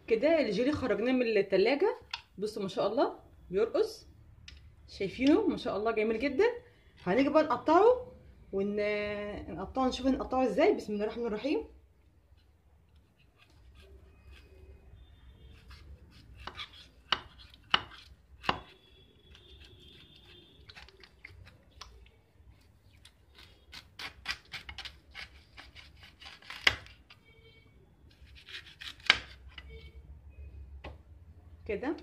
كده الجيلي خرجناه من التلاجة. بصوا ما شاء الله بيرقص، شايفينه ما شاء الله جميل جدا. هنيجي بقى نقطعه ونقطعه، نشوف نقطعه ازاي. بسم الله الرحمن الرحيم. كده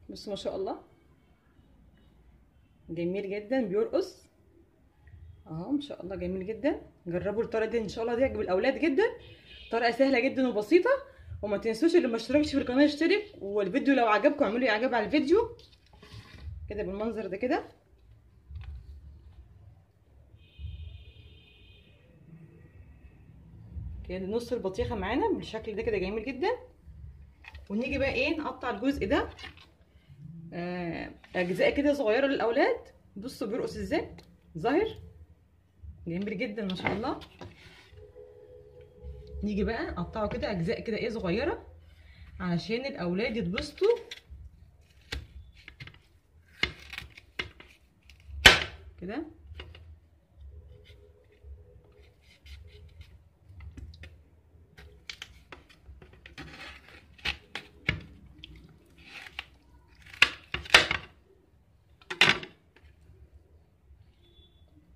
بصوا ما شاء الله جميل جدا بيرقص اهو ما شاء الله جميل جدا. جربوا الطريقه دي ان شاء الله، دي هتعجب الاولاد جدا. طريقه سهله جدا وبسيطه. وما تنسوش اللي ما اشتركش في القناه يشترك، والفيديو لو عجبكم اعملوا اعجاب على الفيديو كده بالمنظر ده كده. كده نص البطيخه معانا بالشكل ده كده جميل جدا. ونيجي بقى ايه نقطع الجزء ده اجزاء كده صغيره للاولاد. بصوا بيرقص ازاي، ظاهر جميل جدا ما شاء الله. نيجي بقى نقطعه كده اجزاء كده ايه صغيره علشان الاولاد يتبسطوا كده.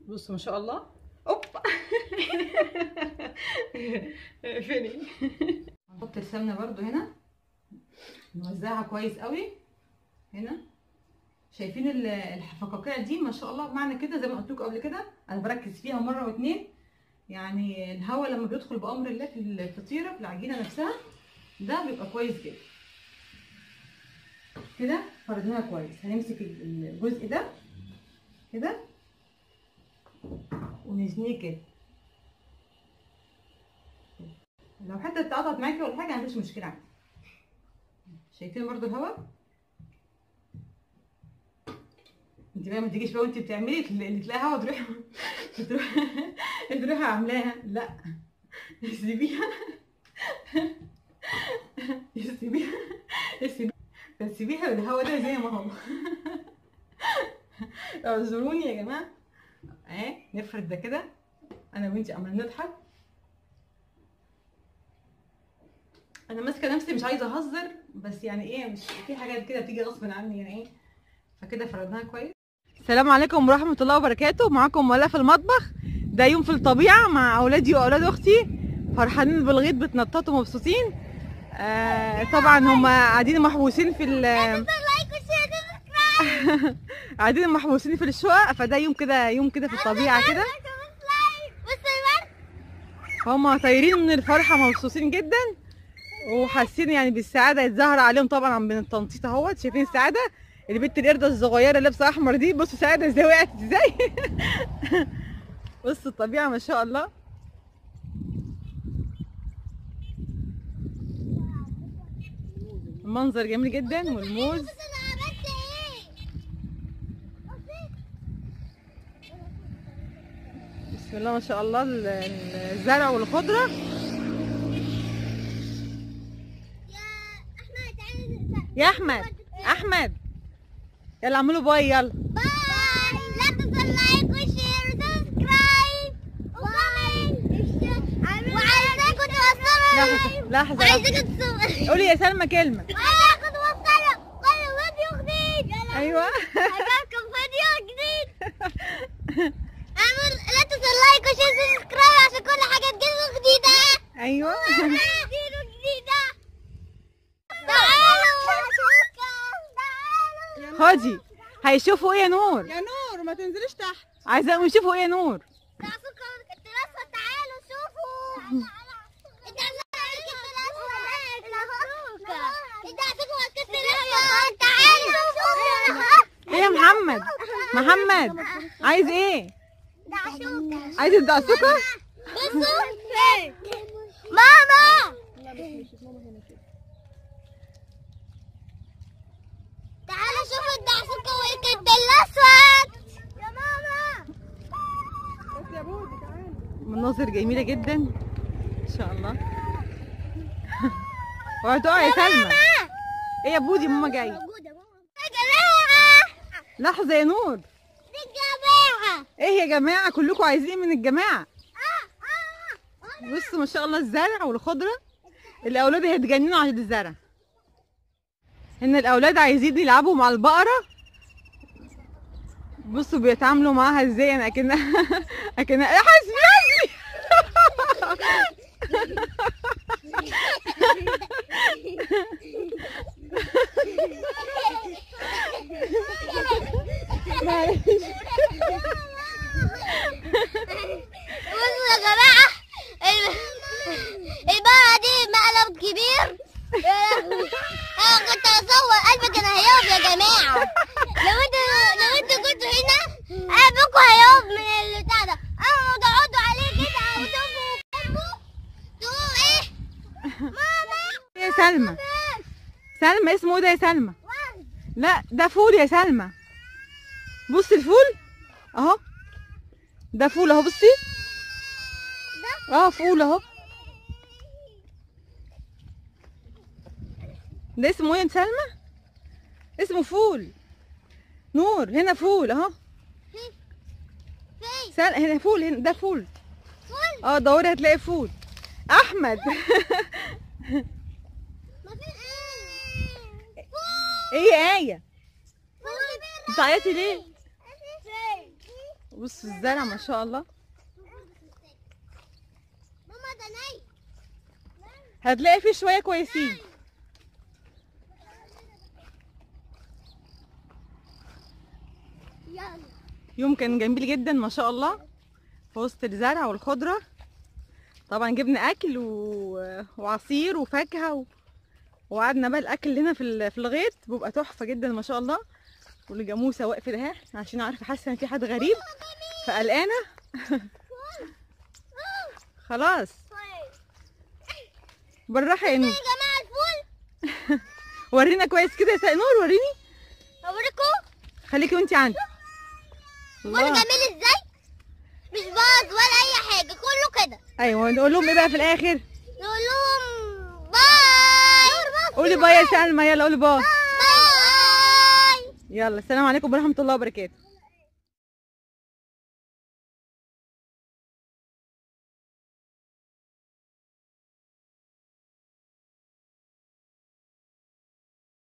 بصوا ما شاء الله. اوب فيني. هنحط السمنه برده هنا، نوزعها كويس قوي هنا. شايفين الفقاقيع دي ما شاء الله. معنى كده زي ما قلت لكم قبل كده، انا بركز فيها مره واتنين. يعني الهواء لما بيدخل بامر الله في الفطيره في العجينه نفسها ده بيبقى كويس جدا. كده فردناها كويس. هنمسك الجزء ده كده ونزنيه كده. لو حتى اتقطعت معاكي ولا حاجه مفيش مشكله عندي. شايفين برضو الهواء. انت بقى ما تجيش بقى وانت بتعملي اللي تلاقي هوا تروحي عاملاها. لا سيبيها سيبيها بالهوا ده زي ما هو. اعذروني يا جماعه. نفرد ده كده انا وانتي عمالين نضحك. انا ماسكه نفسي مش عايزه اهزر، بس يعني ايه مش في حاجات كده بتيجي غصب عني يعني ايه. فكده فردناها كويس. السلام عليكم ورحمه الله وبركاته. معاكم ولاء في المطبخ. ده يوم في الطبيعه مع اولادي واولاد اختي، فرحانين بالغيط بتنططوا مبسوطين. طبعا هم قاعدين محبوسين في قاعدين محبوسين في الشقق. فده يوم كده في الطبيعه كده. هم طايرين من الفرحه مبسوطين جدا وحاسين يعني بالسعاده. الزهره عليهم طبعا من التنطيط اهوت. شايفين السعاده. البنت القرده الصغيره اللي لابسه احمر دي بصوا سعاده ازاي وقعت ازاي. بصوا الطبيعه ما شاء الله. المنظر جميل جدا. والموز بسم الله ما شاء الله. الزرع والخضره. يا احمد يلا اعملوا باي. يلا باي. لا تنسوا اللايك والشير وسبسكرايب وعايزاكم توصلوا. لحظه عايزاكم توصلوا. قولي يا سلمى كلمه. عايزاكم توصلوا كل فيديو جديد. ايوه عجبكم فيديو جديد لا تنسوا اللايك والشير وسبسكرايب عشان كل حاجه تجيلكم جديده. ايوه جديده. تعالوا خدي. هيشوفوا ايه يا نور؟ يا نور ما تنزليش تحت. عايزاهم يشوفوا ايه يا نور؟ تعالوا شوفوا. ايه يا محمد عايز ايه؟ عايز الدعسوكه. بصوا ماما تعالوا شوفوا الدعسوكه والكد الاسود. يا ماما بس يا بودي تعالي. مناظر جميله جدا ان شاء الله. اوعي تقعي يا سلمى. ايه يا بودي ماما جايه. موجودة ماما. يا جماعة لحظه يا نور. يا جماعة. ايه يا جماعه كلكم عايزين من الجماعه. بصوا ما شاء الله الزرع والخضره. الاولاد هيتجننوا على الزرع. هنا الاولاد عايزين يلعبوا مع البقره. بصوا بيتعاملوا معاها ازاي. انا اكنها يا حسبي. بصوا يا جماعة البقرة دي مقلب كبير. يا لهوي. انا كنت هصور قلبي كان هيقف يا جماعة. لو انتوا كنتوا هنا قلبكم هيقف من البتاع ده. اما تقعدوا عليه كده وتقفوا جنبه تقولوا ايه؟ ماما يا سلمى. سلمى اسمه ايه ده يا سلمى؟ لا ده فول يا سلمى. بصي الفول اهو. ده فول اهو بصي. فول اهو. ده اسمه ايه يا سلمى؟ اسمه فول. نور هنا فول اهو. فين؟ هنا فول. هنا ده فول. فول؟ دوري هتلاقي فول. احمد. ما في ايه؟ فول. ايه يا ايه؟ فول. بتعيطي ليه؟ فين؟ بصوا الزرع ما شاء الله. ماما ده نايم. هتلاقي فيه شويه كويسين. يلا. يوم كان جميل جدا ما شاء الله في وسط الزرع والخضره. طبعا جبنا اكل وعصير وفاكهه وقعدنا بقى الاكل هنا في الغيط بيبقى تحفه جدا ما شاء الله. والجاموسه واقفه اهي عشان عارفه حاسه ان في حد غريب فقلقانه. خلاص بالراحه يا نور. يا جماعة الفول. ورينا كويس كده يا نور. وريني. اوريكم خليكي وانتي عندي. فول جميل ازاي؟ مش باظ ولا اي حاجة كله كده. ايوه نقول لهم ايه بقى في الاخر؟ نقول لهم باي. قولي باي يا سلمى. يلا قولي باي. باي. يلا السلام عليكم ورحمه الله وبركاته.